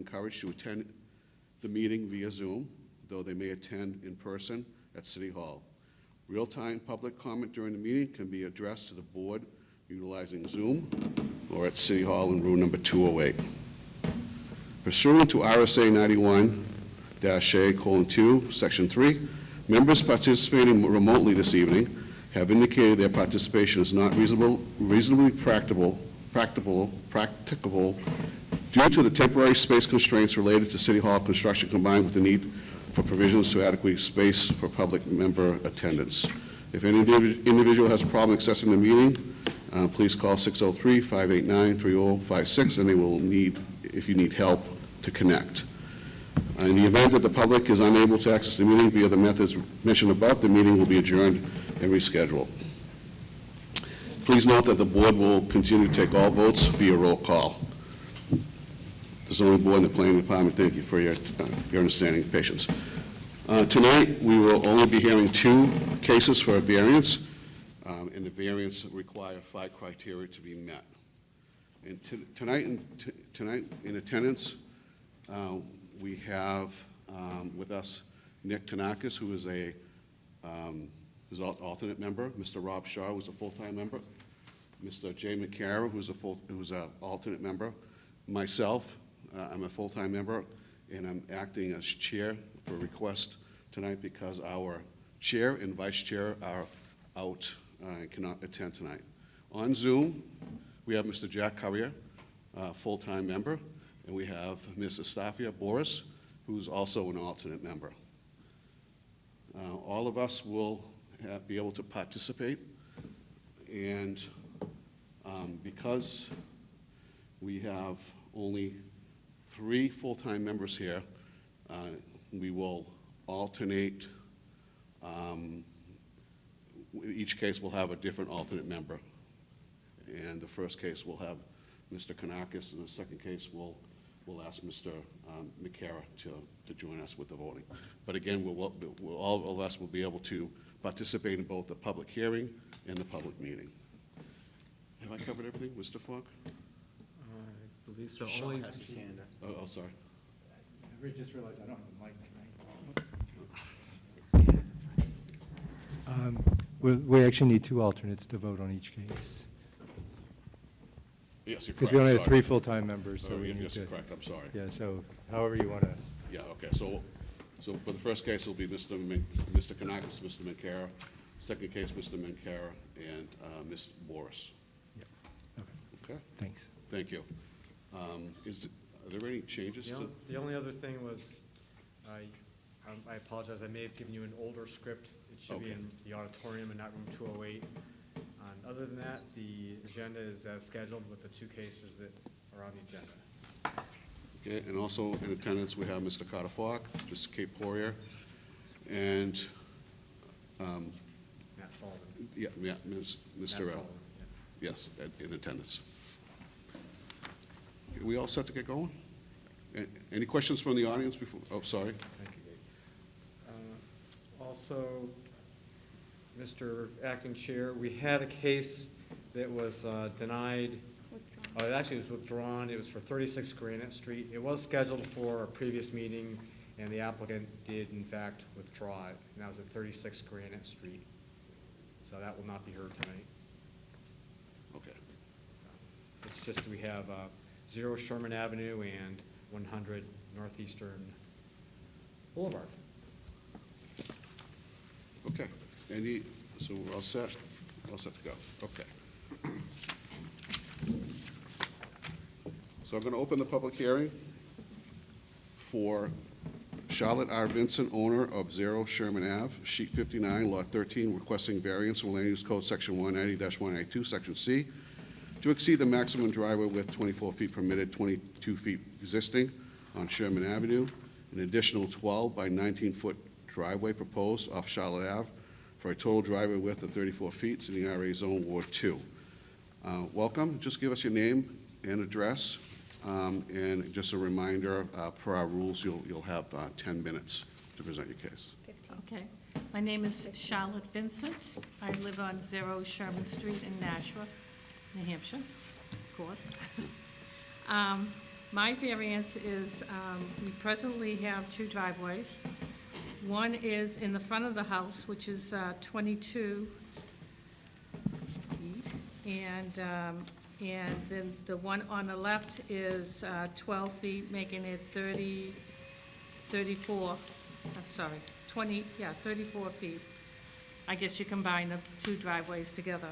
encouraged to attend the meeting via Zoom, though they may attend in person at City Hall. Real-time public comment during the meeting can be addressed to the board utilizing Zoom or at City Hall in room number 208. Pursuant to RSA 91-A:2, Section 3, members participating remotely this evening have indicated their participation is not reasonably practicable due to the temporary space constraints related to City Hall construction combined with the need for provisions to adequate space for public member attendance. If any individual has a problem accessing the meeting, please call 603-589-3056 and they will need, if you need help, to connect. In the event that the public is unable to access the meeting via the methods mentioned above, the meeting will be adjourned and rescheduled. Please note that the board will continue to take all votes via roll call. The zoning board and the planning department, thank you for your understanding and patience. Tonight, we will only be hearing 2 cases for a variance, and the variance require 5 criteria to be met. And tonight in attendance, we have with us Nick Tanakis, who is an alternate member, Mr. Rob Shaw, who's a full-time member, Mr. Jay McCara, who's an alternate member, myself, I'm a full-time member, and I'm acting as chair for a request tonight because our chair and vice chair are out and cannot attend tonight. On Zoom, we have Mr. Jack Currier, full-time member, and we have Ms. Estafia Boris, who's also an alternate member. All of us will be able to participate, and because we have only 3 full-time members here, we will alternate. Each case will have a different alternate member. And the first case will have Mr. Kanakis, and the second case we'll ask Mr. McCara to join us with the voting. But again, all of us will be able to participate in both the public hearing and the public meeting. Have I covered everything, Mr. Falk? I believe so. Sean has his hand up. Oh, sorry. I just realized I don't have a mic tonight. We actually need 2 alternates to vote on each case. Yes, you're correct. Because we only have sorry. 3 full-time members, so we need yes, to. you're correct. I'm sorry. Yeah, so however you want to. Yeah, okay. So for the first case, it'll be Mr. Kanakis, Mr. McCara. Second case, Mr. McCara, and Ms. Boris. Yeah. Okay. Okay. Thanks. Thank you. Are there any changes to? The only other thing was, I apologize, I may have given you an older script. It should be in the auditorium and not room 208. Other than that, the agenda is as scheduled with the 2 cases that are on the agenda. Okay, and also in attendance, we have Mr. Carter Falk, Mr. Kate Poirier, and Matt Sullivan. yeah, Mr. Matt Sullivan, yeah. Yes, in attendance. Are we all set to get going? Any questions from the audience before? Oh, sorry. Thank you, Dave. Also, Mr. Acting Chair, we had a case that was denied. It actually was withdrawn. It was for 36 Granite Street. It was scheduled for a previous meeting, and the applicant did, in fact, withdraw it. And that was at 36 Granite Street. So that will not be heard tonight. Okay. It's just we have 0 Sherman Avenue and 100 Northeastern Boulevard. Okay. So we're all set? All set to go. Okay. So I'm going to open the public hearing for Charlotte R. Vincent, owner of 0 Sherman Ave, sheet 59, lot 13, requesting variance from Land Use Code section 190-192, section C, to exceed the maximum driveway width 24 feet permitted, 22 feet existing on Sherman Avenue, an additional 12 by 19-foot driveway proposed off Charlotte Ave for a total driveway width of 34 feet in the RA Zone, Ward 2. Welcome. Just give us your name and address, and just a reminder, per our rules, you'll have 10 minutes to present your case. Okay. My name is Charlotte Vincent. I live on 0 Sherman Street in Nashua, New Hampshire, of course. My variance is, we presently have two driveways. One is in the front of the house, which is 22 feet, and then the one on the left is 12 feet, making it 34, I'm sorry, 34 feet. I guess you combine the two driveways together.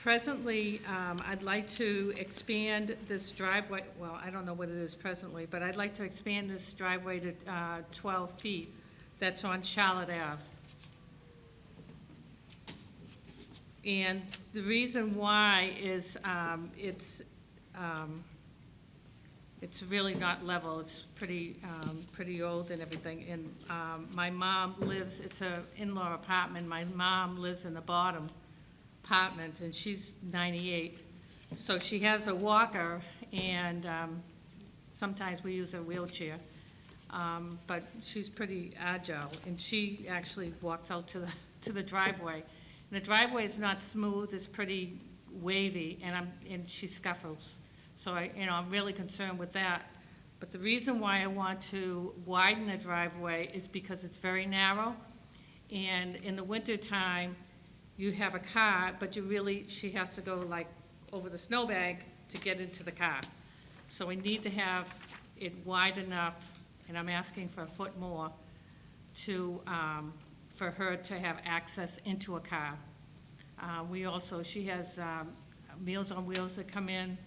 Presently, I'd like to expand this driveway, well, I don't know what it is presently, but I'd like to expand this driveway to 12 feet. That's on Charlotte Ave. And the reason why is it's really not level. It's pretty old and everything. And my mom lives, it's an in-law apartment. My mom lives in the bottom apartment, and she's 98. So she has a walker, and sometimes we use a wheelchair. But she's pretty agile, and she actually walks out to the driveway. And the driveway is not smooth, it's pretty wavy, and she scuffles. So I'm really concerned with that. But the reason why I want to widen the driveway is because it's very narrow, and in the wintertime, you have a car, but she has to go like over the snowbank to get into the car. So we need to have it wide enough, and I'm asking for a foot more for her to have access into a car. She has Meals on Wheels that come in.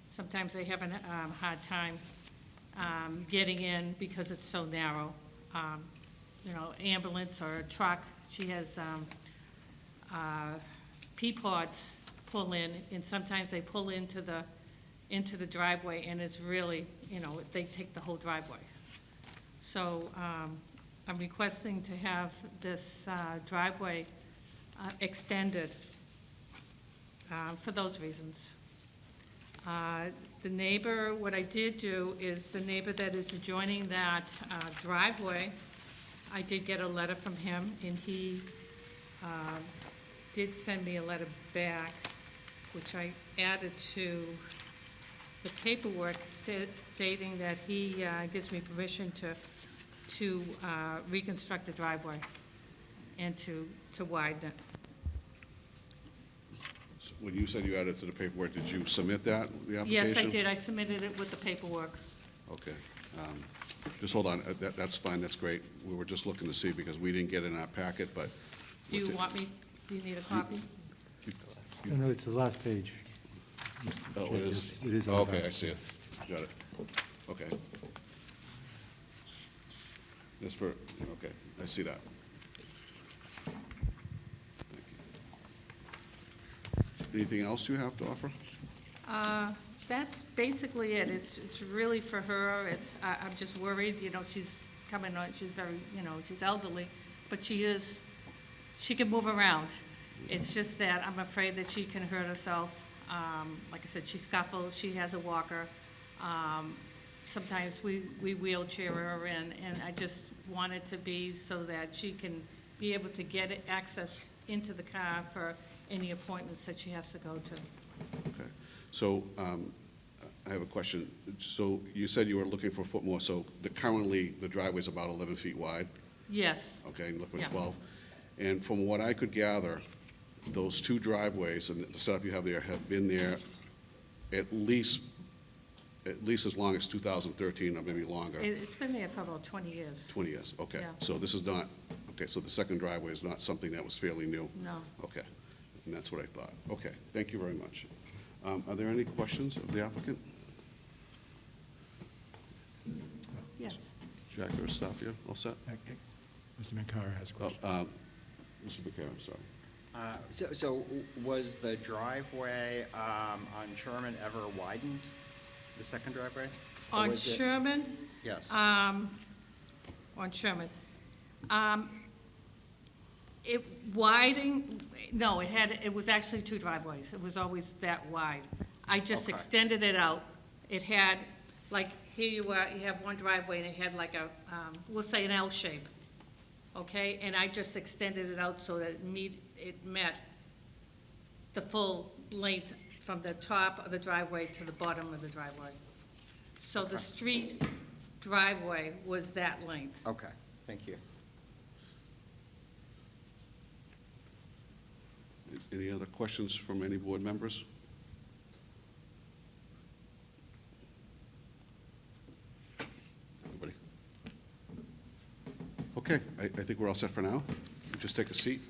Sometimes they have a hard time getting in because it's so narrow. Ambulance or a truck. She has P-pods pull in, and sometimes they pull into the driveway, and it's really, they take the whole driveway. So I'm requesting to have this driveway extended for those reasons. The neighbor, what I did do is the neighbor that is adjoining that driveway, I did get a letter from him, and he did send me a letter back, which I added to the paperwork stating that he gives me permission to reconstruct the driveway and to widen it. So when you said you added to the paperwork, did you submit that, the application? Yes, I did. I submitted it with the paperwork. Okay. Just hold on. That's fine. That's great. We were just looking to see because we didn't get it in our packet, but. Do you need a copy? No, it's the last page. Oh, it is? It is on the Okay, back. I see it. Got it. Okay. Okay, I see that. Thank you. Anything else you have to offer? That's basically it. It's really for her. I'm just worried, she's coming on, she's very, she's elderly, but she can move around. It's just that I'm afraid that she can hurt herself. Like I said, she scuffles, she has a walker. Sometimes we wheelchair her in, and I just want it to be so that she can be able to get access into the car for any appointments that she has to go to. Okay. So I have a question. So you said you were looking for a foot more, so currently the driveway's about 11 feet wide? Yes. Okay, and look for Yeah. 12. And from what I could gather, those two driveways and the setup you have there have been there at least as long as 2013 or maybe longer. It's been there for about 20 years. 20 years, okay. Yeah. So this is not, okay, so the second driveway is not something that was fairly new? No. Okay, and that's what I thought. Okay, thank you very much. Are there any questions of the applicant? Yes. Jack or staff here, all set? Mr. Minkara has a Oh, question. Mr. McCarron, I'm sorry. So was the driveway on Sherman ever widened, the second driveway? Or On was it- Sherman? Yes. On Sherman. It was actually two driveways. It was always that wide. I just Okay. extended it out. It had, like, here you have one driveway and it had like a, we'll say an L shape, okay? And I just extended it out so that it met the full length from the top of the driveway to the bottom of the driveway. So the Okay. street driveway was that length. Okay, thank you. Any other questions from any board members? Nobody? Okay, I think we're all set for now. Just take a seat.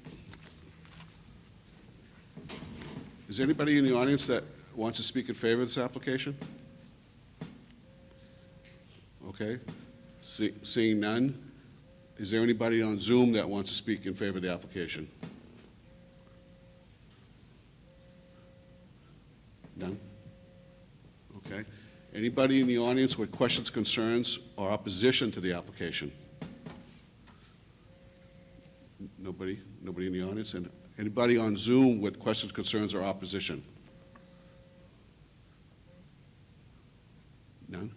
Is there anybody in the audience that wants to speak in favor of this application? Okay, seeing none, is there anybody on Zoom that wants to speak in favor of the application? None? Okay. Anybody in the audience with questions, concerns, or opposition to the application? Nobody? Nobody in the audience? And anybody on Zoom with questions, concerns, or opposition? None?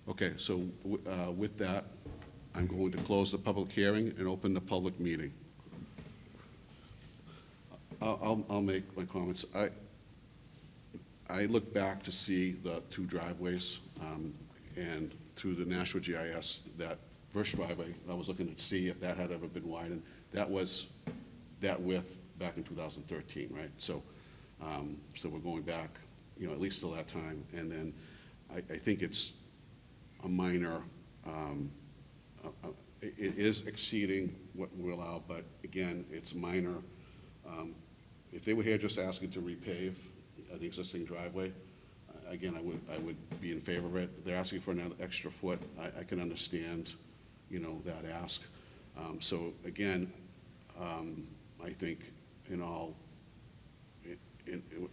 Okay, so with that, I'm going to close the public hearing and open the public meeting. I'll make my comments. I look back to see the two driveways, and through the National GIS, that first driveway, I was looking to see if that had ever been widened. That was that width back in 2013, right? So we're going back, at least till that time. And then I think it's a minor, it is exceeding what we allow, but again, it's minor. If they were here just asking to repave the existing driveway, again, I would be in favor of it. They're asking for another extra foot. I can understand, that ask. So again, I think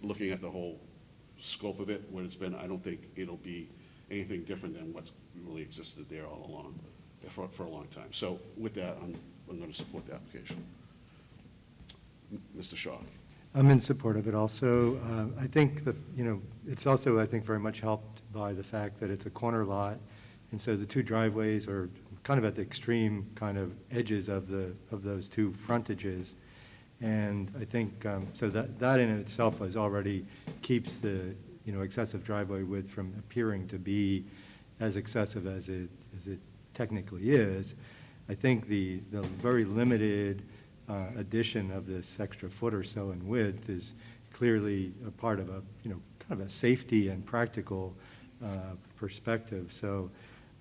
looking at the whole scope of it, what it's been, I don't think it'll be anything different than what's really existed there all along for a long time. So with that, I'm going to support the application. Mr. Shaw. I'm in support of it also. I think it's also, I think, very much helped by the fact that it's a corner lot, and so the two driveways are kind of at the extreme kind of edges of those two frontages. And I think, so that in itself already keeps the, excessive driveway width from appearing to be as excessive as it technically is. I think the very limited addition of this extra foot or so in width is clearly a part of a, kind of a safety and practical perspective. So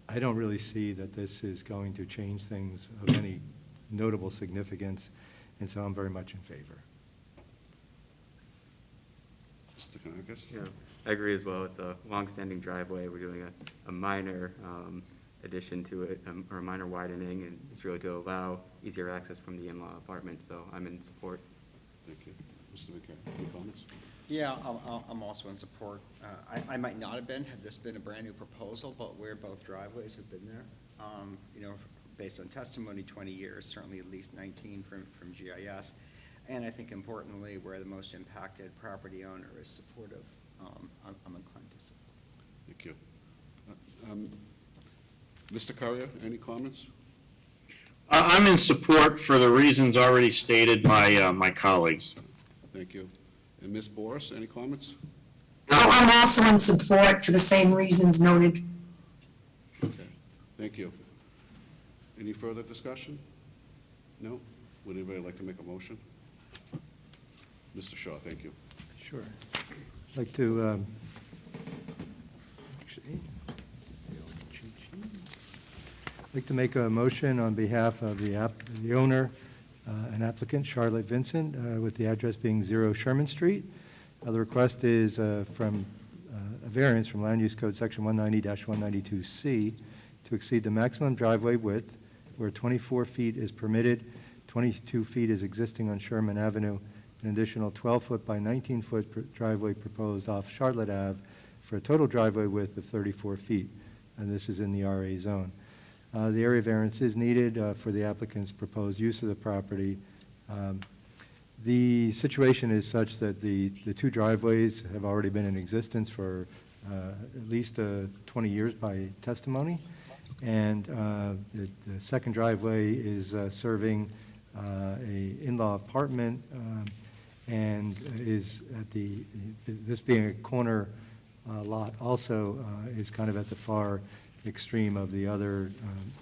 I don't really see that this is going to change things of any notable significance, and so I'm very much in favor. Mr. Kanakis? Yeah, I agree as well. It's a long-standing driveway. We're doing a minor addition to it, or a minor widening, and it's really to allow easier access from the in-law apartment, so I'm in support. Thank you. Mr. McKay, any comments? Yeah, I'm also in support. I might not have been, had this been a brand-new proposal, but where both driveways have been there, based on testimony, 20 years, certainly at least 19 from GIS. And I think importantly, where the most impacted property owner is supportive, I'm inclined to support. Thank you. Mr. Currier, any comments? I'm in support for the reasons already stated by my colleagues. Thank you. And Ms. Boris, any comments? I'm also in support for the same reasons noted. Okay, thank you. Any further discussion? No? Would anybody like to make a motion? Mr. Shaw, thank you. Sure. I'd like to, I'd like to make a motion on behalf of the owner and applicant, Charlotte Vincent, with the address being 0 Sherman Street. The request is from a variance from Land Use Code Section 190-192C to exceed the maximum driveway width where 24 feet is permitted, 22 feet is existing on Sherman Avenue, an additional 12-foot by 19-foot driveway proposed off Charlotte Ave for a total driveway width of 34 feet, and this is in the RA zone. The area variance is needed for the applicant's proposed use of the property. The situation is such that the two driveways have already been in existence for at least 20 years by testimony, and the second driveway is serving a in-law apartment and is at this being a corner lot also is kind of at the far extreme of the other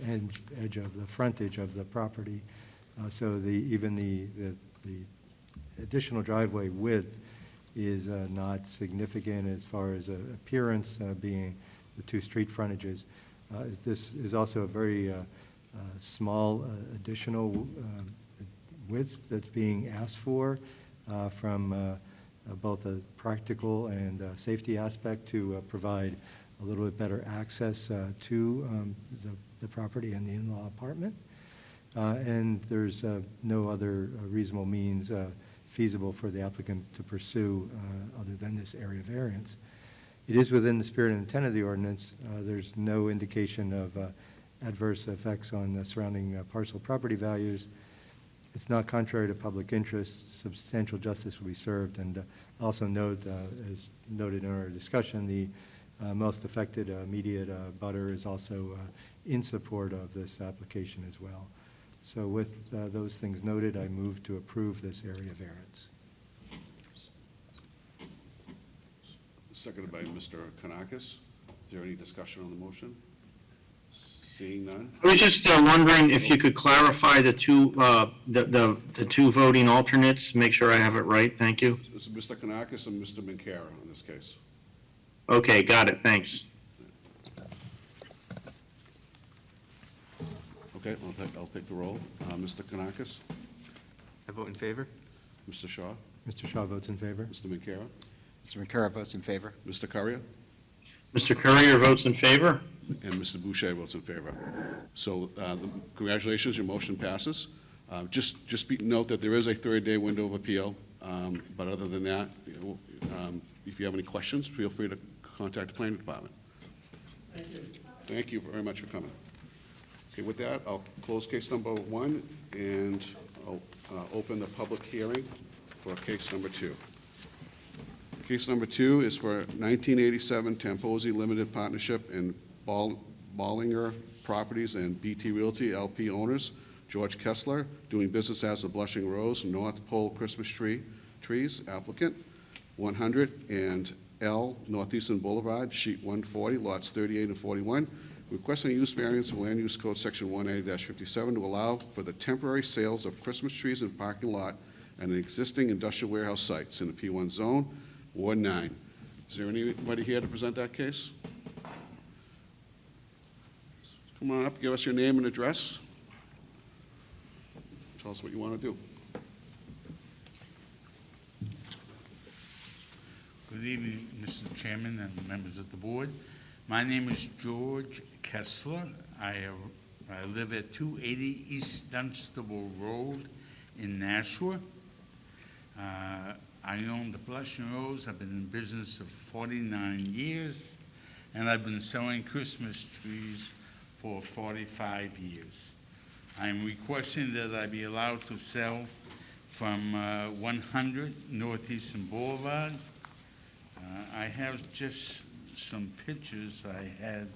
edge of the frontage of the property. So even the additional driveway width is not significant as far as appearance, being the two street frontages. This is also a very small additional width that's being asked for from both a practical and safety aspect to provide a little bit better access to the property and the in-law apartment. And there's no other reasonable means feasible for the applicant to pursue other than this area variance. It is within the spirit and intent of the ordinance. There's no indication of adverse effects on the surrounding parcel property values. It's not contrary to public interest. Substantial justice will be served. And also note, as noted in our discussion, the most affected immediate butter is also in support of this application as well. So with those things noted, I move to approve this area variance. Seconded by Mr. Kanakis. Is there any discussion on the motion? Seeing none? I was just wondering if you could clarify the two voting alternates, make sure I have it right. Thank you. It's Mr. Kanakis and Mr. Minkara in this case. Okay, got it. Thanks. Okay, I'll take the roll. Mr. Kanakis, I vote in favor. Mr. Shaw, Mr. Shaw votes in favor. Mr. Minkara, Mr. Minkara votes in favor. Mr. Currier, Mr. Courier votes in favor. and Mr. Boucher votes in favor. So congratulations, your motion passes. Note that there is a 30-day window of appeal, but other than that, if you have any questions, feel free to contact the planning department. Thank you. Thank you very much for coming. Okay, with that, I'll close case number 1, and I'll open the public hearing for case number 2. Case number 2 is for 1987 Tamposi Limited Partnership and Ballinger Properties and BT Realty LP owners, George Kessler, doing business as the Blushing Rose North Pole Christmas Trees, applicant, 100 and L Northeastern Boulevard, sheet 140, lots 38 and 41, requesting a use variance of Land Use Code Section 180-57 to allow for the temporary sales of Christmas trees in parking lot at an existing industrial warehouse sites in the P1 zone, Ward 9. Is there anybody here to present that case? Come on up, give us your name and address. Tell us what you want to do. Good evening, Mr. Chairman and members of the board. My name is George Kessler. I live at 280 East Dunstable Road in Nashua. I own the Blushing Rose. I've been in business for 49 years, and I've been selling Christmas trees for 45 years. I'm requesting that I be allowed to sell from 100 Northeastern Boulevard. I have just some pictures I had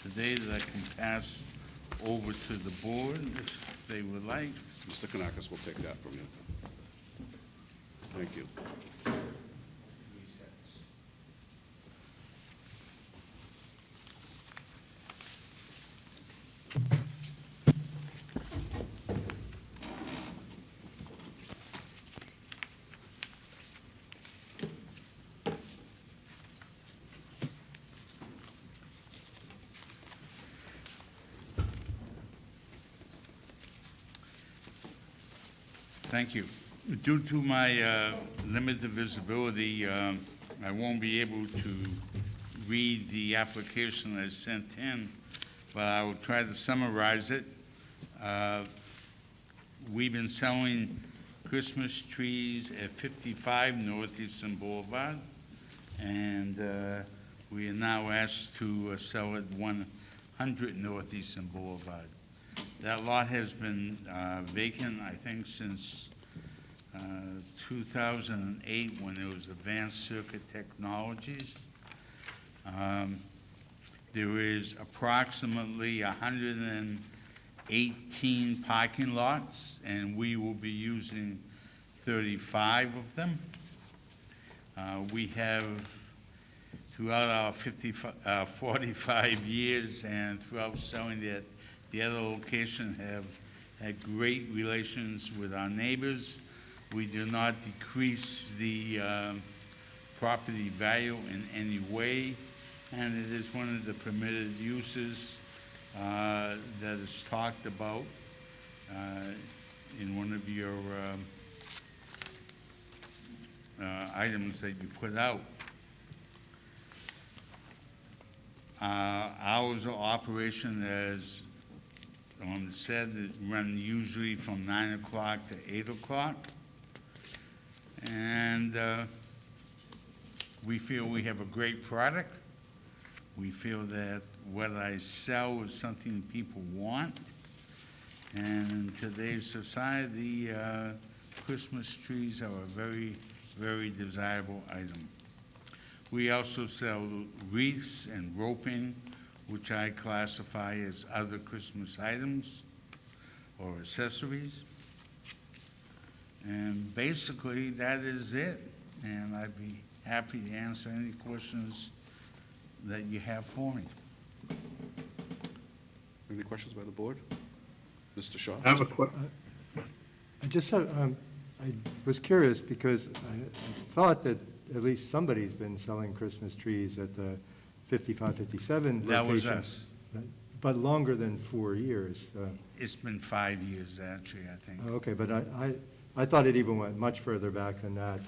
today that I can pass over to the board if they would like. Mr. Kanakis will take that from you. Thank you. Thank you. Due to my limited visibility, I won't be able to read the application I sent in, but I will try to summarize it. We've been selling Christmas trees at 55 Northeastern Boulevard, and we are now asked to sell at 100 Northeastern Boulevard. That lot has been vacant, I think, since 2008, when it was Advanced Circuit Technologies. There is approximately 118 parking lots, and we will be using 35 of them. We have throughout our 45 years and throughout selling that, the other location have had great relations with our neighbors. We do not decrease the property value in any way, and it is one of the permitted uses that is talked about in one of your items that you put out. Hours of operation, as said, it run usually from 9 o'clock to 8 o'clock. And we feel we have a great product. We feel that what I sell is something people want. And in today's society, Christmas trees are a very, very desirable item. We also sell wreaths and roping, which I classify as other Christmas items or accessories. And basically, that is it. And I'd be happy to answer any questions that you have for me. Any questions by the board? Mr. Shaw? I have a I just have, I was curious because I thought that at least somebody's been selling Christmas trees at the 55, 57 location. That was us. But longer than 4 years. It's been 5 years, actually, I think. Okay, but I thought it even went much further back than that.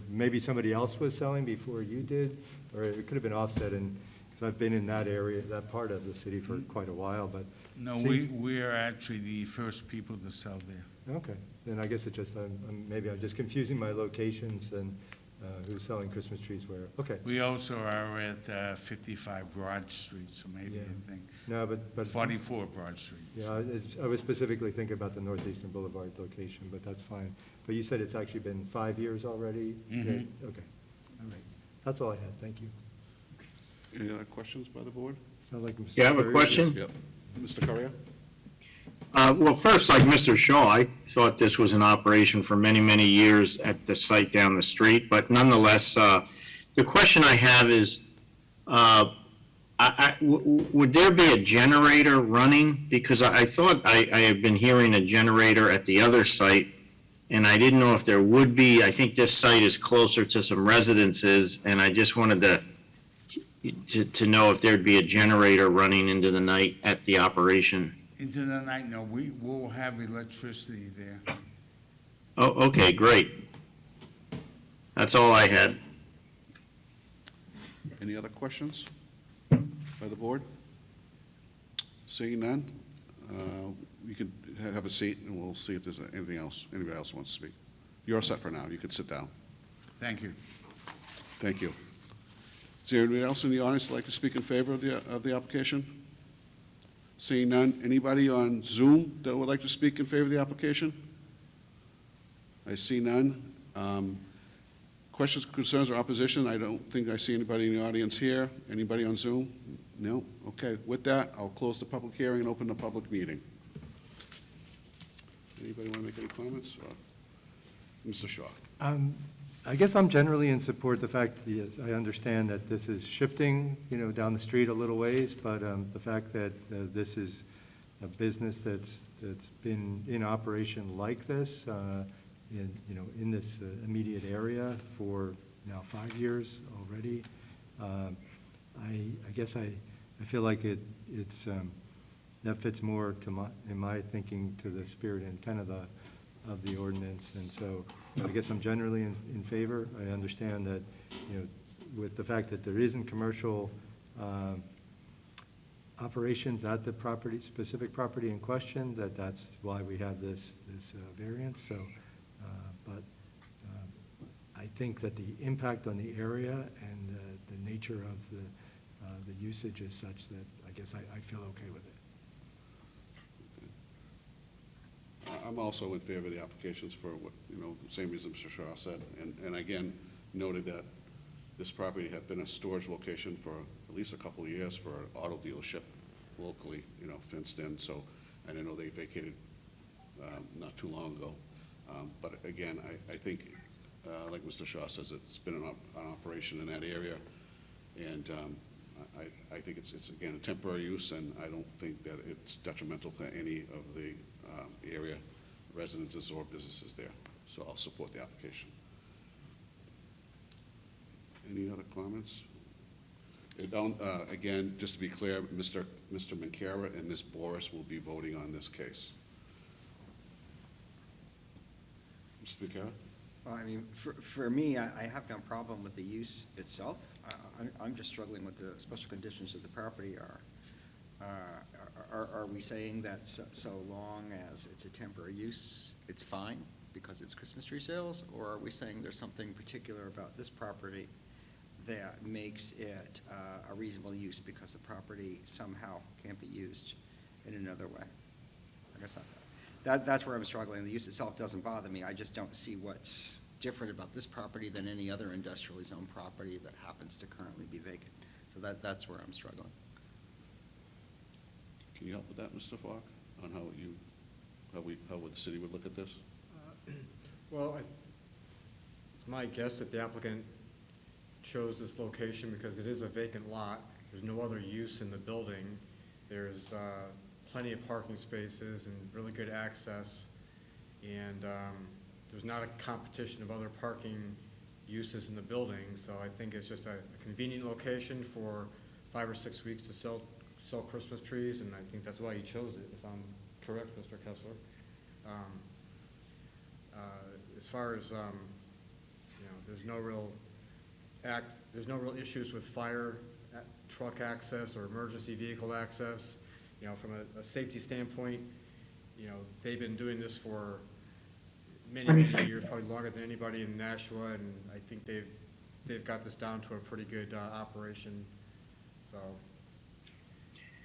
Maybe somebody else was selling before you did, or it could have been offset, because I've been in that area, that part of the city for quite a while, but. No, we are actually the first people to sell there. Okay, then I guess it just, maybe I'm just confusing my locations and who's selling Christmas trees where. Okay. We also are at 55 Broad Street, so maybe Yeah. I think No, but. 44 Broad Street. Yeah, I was specifically thinking about the Northeastern Boulevard location, but that's fine. But you said it's actually been 5 years already? Mhm. Okay, all right. That's all I had, thank you. Any other questions by the board? Sounds like Mr. Yeah, I have a Curry- question. Yep. Mr. Correa? Well, first, like Mr. Shaw, I thought this was in operation for many, many years at the site down the street, but nonetheless, the question I have is, would there be a generator running? Because I thought I had been hearing a generator at the other site, and I didn't know if there would be. I think this site is closer to some residences, and I just wanted to know if there'd be a generator running into the night at the operation. Into the night, no, we will have electricity there. Oh, okay, great. That's all I had. Any other questions by the board? Seeing none, you could have a seat, and we'll see if there's anything else, anybody else wants to speak. You're all set for now. You could sit down. Thank you. Thank you. Is there anybody else in the audience that'd like to speak in favor of the application? Seeing none, anybody on Zoom that would like to speak in favor of the application? I see none. Questions, concerns, or opposition? I don't think I see anybody in the audience here. Anybody on Zoom? No? Okay. With that, I'll close the public hearing and open the public meeting. Anybody want to make any comments? Mr. Shaw? I guess I'm generally in support of the fact, yes, I understand that this is shifting, down the street a little ways, but the fact that this is a business that's been in operation like this, in this immediate area for now 5 years already, I guess I feel like it's that fits more in my thinking to the spirit and intent of the ordinance, and so I guess I'm generally in favor. I understand that, with the fact that there isn't commercial operations at the specific property in question, that's why we have this variance. So, but I think that the impact on the area and the nature of the usage is such that I guess I feel okay with it. I'm also in favor of the applications for what, the same reason Mr. Shaw said, and again, noted that this property had been a storage location for at least a couple of years for an auto dealership locally, fenced in, so I didn't know they vacated not too long ago. But again, I think, like Mr. Shaw says, it's been an operation in that area, And I think it's, again, a temporary use, and I don't think that it's detrimental to any of the area residences or businesses there. So I'll support the application. Any other comments? Again, just to be clear, Mr. Mancara and Ms. Boris will be voting on this case. Mr. Mancara? Well, I mean, for me, I have no problem with the use itself. I'm just struggling with the special conditions of the property are. Are we saying that so long as it's a temporary use, it's fine because it's Christmas tree sales? Or are we saying there's something particular about this property that makes it a reasonable use because the property somehow can't be used in another way? I guess that's where I'm struggling. The use itself doesn't bother me. I just don't see what's different about this property than any other industrially zoned property that happens to currently be vacant. So that's where I'm struggling. Can you help with that, Mr. Falk, on how the city would look at this? Well, it's my guess that the applicant chose this location because it is a vacant lot. There's no other use in the building. There's plenty of parking spaces and really good access. And there's not a competition of other parking uses in the building. So I think it's just a convenient location for 5 or 6 weeks to sell Christmas trees, and I think that's why he chose it, if I'm correct, Mr. Kessler. As far as, there's no real issues with fire truck access or emergency vehicle access. From a safety standpoint, they've been doing this for many years, probably longer than anybody in Nashua, and I think they've got this down to a pretty good operation. So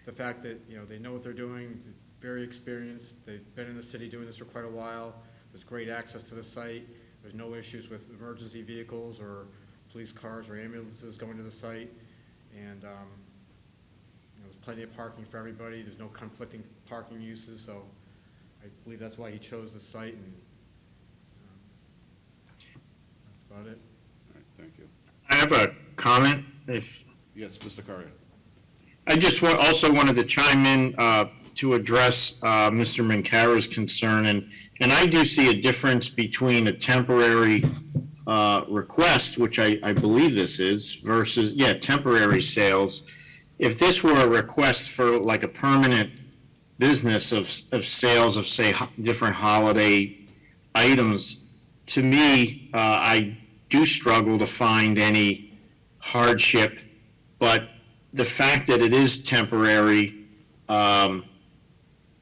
the fact that, they know what they're doing, very experienced, they've been in the city doing this for quite a while, there's great access to the site, there's no issues with emergency vehicles or police cars or ambulances going to the site, and there's plenty of parking for everybody, there's no conflicting parking uses, so I believe that's why he chose the site, and that's about it. All right, thank you. I have a comment, if. Yes, Mr. Currier. I just also wanted to chime in to address Mr. Mancara's concern, and I do see a difference between a temporary request, which I believe this is, versus, temporary sales. If this were a request for like a permanent business of sales of, say, different holiday items, to me, I do struggle to find any hardship, but the fact that it is temporary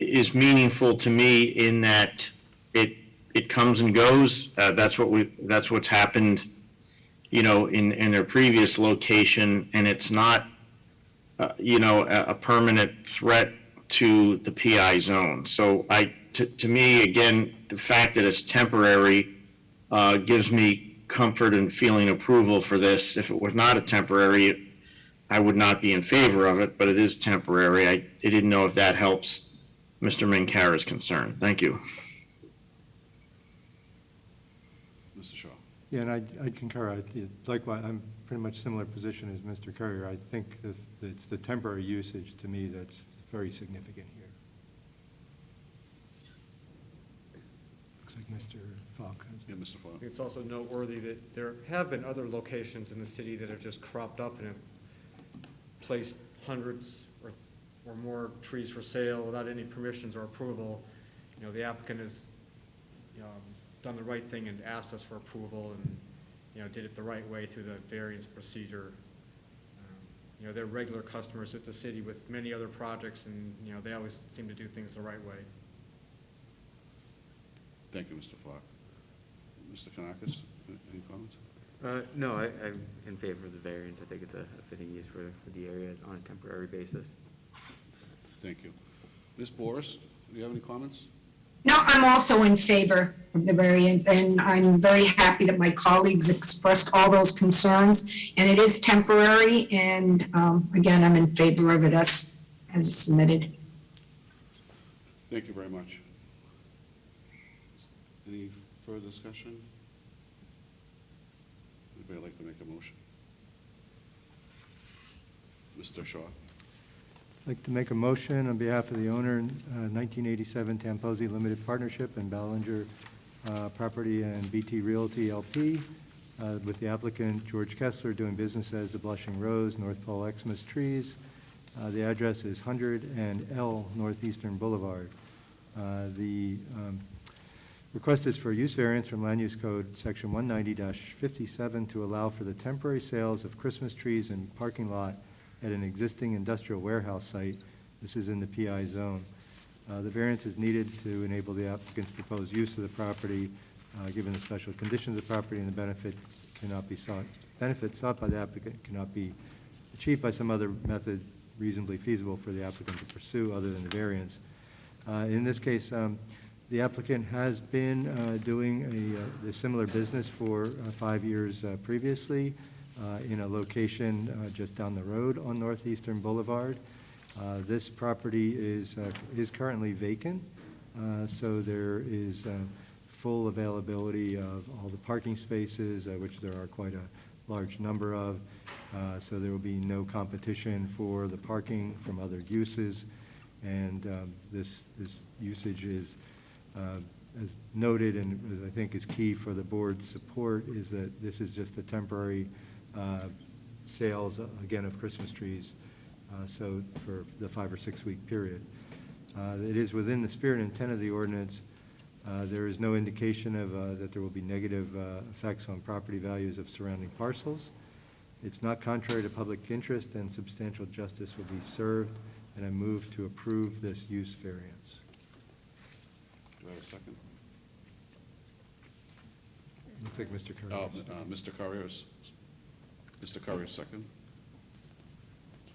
is meaningful to me in that it comes and goes. That's what's happened, in their previous location, and it's not, a permanent threat to the PI zone. So to me, again, the fact that it's temporary gives me comfort and feeling approval for this. If it was not a temporary, I would not be in favor of it, but it is temporary. I didn't know if that helps Mr. Mancara's concern. Thank you. Mr. Shaw. Yeah, and I concur. Likewise, I'm pretty much similar position as Mr. Currier. I think it's the temporary usage, to me, that's very significant here. Looks like Mr. Falk has. Yeah, Mr. I Falk. think it's also noteworthy that there have been other locations in the city that have just cropped up and have placed hundreds or more trees for sale without any permissions or approval. The applicant has, done the right thing and asked us for approval and, did it the right way through the variance procedure. They're regular customers at the city with many other projects, and, they always seem to do things the right way. Thank you, Mr. Falk. Mr. Kanakis, any comments? No, I'm in favor of the variance. I think it's a fitting use for the area on a temporary basis. Thank you. Ms. Boris, do you have any comments? No, I'm also in favor of the variance, and I'm very happy that my colleagues expressed all those concerns, and it is temporary, and again, I'm in favor of it as submitted. Thank you very much. Any further discussion? Anybody like to make a motion? Mr. Shaw. I'd like to make a motion on behalf of the owner, 1987 Tamposi Limited Partnership and Ballinger Property and BT Realty LP, with the applicant George Kessler doing business as the Blushing Rose, North Pole Xmas Trees. The address is 100 and L Northeastern Boulevard. The request is for use variance from Land Use Code Section 190-57 to allow for the temporary sales of Christmas trees in parking lot at an existing industrial warehouse site. This is in the PI zone. The variance is needed to enable the applicant's proposed use of the property, given the special conditions of the property and the benefit sought by the applicant cannot be achieved by some other method reasonably feasible for the applicant to pursue other than the variance. In this case, the applicant has been doing a similar business for 5 years previously in a location just down the road on Northeastern Boulevard. This property is currently vacant, so there is full availability of all the parking spaces, which there are quite a large number of. So there will be no competition for the parking from other uses. And this usage is, as noted and as I think is key for the board's support, is that this is just a temporary sales, again, of Christmas trees, so for the 5 or 6 week period. It is within the spirit and intent of the ordinance. There is no indication of that there will be negative effects on property values of surrounding parcels. It's not contrary to public interest, and substantial justice will be served, and I move to approve this use variance. Do I have a second? Looks like Mr. Curry. Mr. Carrier's, Mr. Carrier's second.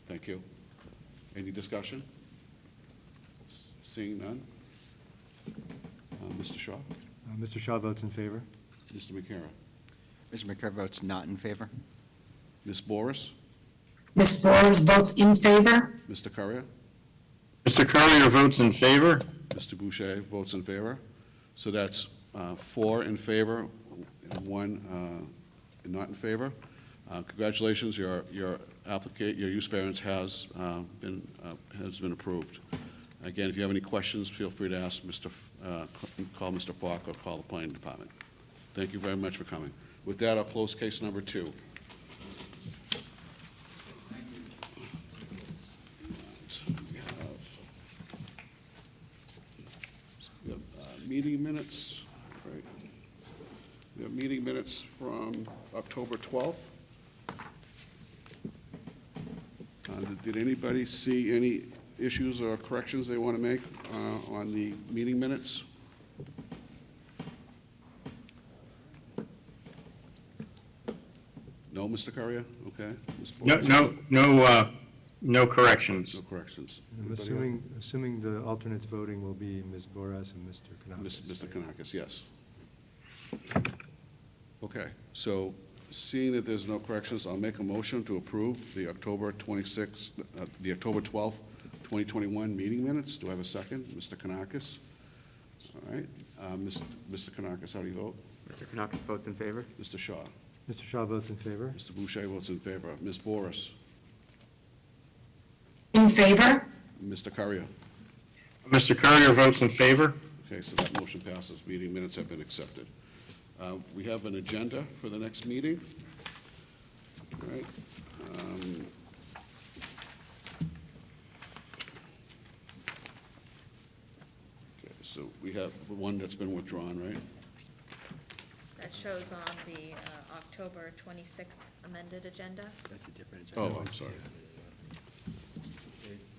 Thank you. Any discussion? Seeing none. Mr. Shaw? Mr. Shaw votes in favor. Mr. McCara? Mr. McCarr votes not in favor. Ms. Boris? Ms. Boris votes in favor. Mr. Carrier? Mr. Courier votes in favor. Mr. Boucher votes in favor. So that's 4 in favor, and 1 not in favor. Congratulations, your use variance has been approved. Again, if you have any questions, feel free to ask call Mr. Falk or call the planning department. Thank you very much for coming. With that, I'll close case number 2. We have meeting minutes, right? We have meeting minutes from October 12th. Did anybody see any issues or corrections they want to make on the meeting minutes? No, Mr. Carrier? Okay. Ms. Boris? No corrections. No corrections. I'm assuming the alternates voting will be Ms. Boras and Mr. Kanakis. Mr. Kanakis, yes. Okay, so seeing that there's no corrections, I'll make a motion to approve the October 12th, 2021 meeting minutes. Do I have a second? Mr. Kanakis? All right. Mr. Kanakis, how do you vote? Mr. Kanakis votes in favor. Mr. Shaw? Mr. Shaw votes in favor. Mr. Boucher votes in favor. Ms. Boris? In favor. Mr. Carrier? Mr. Courier votes in favor. Okay, so that motion passes. Meeting minutes have been accepted. We have an agenda for the next meeting. All right. Okay, so we have one that's been withdrawn, right? That shows on the October 26th amended agenda. That's a different agenda. Oh, I'm sorry.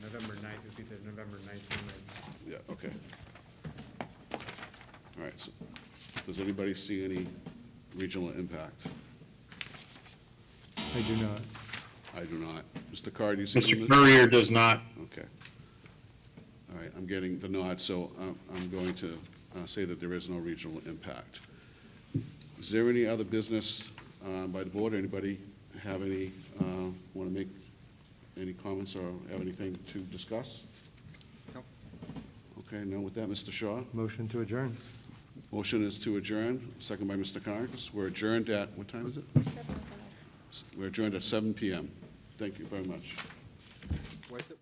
November 9th, would be the November 19th. Yeah, okay. All right, so does anybody see any regional impact? I do not. I do not. Mr. Carr, do you see? Mr. Courier does not. Okay. All right, I'm getting the nod, so I'm going to say that there is no regional impact. Is there any other business by the board? Anybody have any, want to make any comments or have anything to discuss? Nope. Okay, now with that, Mr. Shaw? Motion to adjourn. Motion is to adjourn, second by Mr. Kanakis. We're adjourned at, what time is it? We're adjourned at 7 p.m. Thank you very much. Where's it?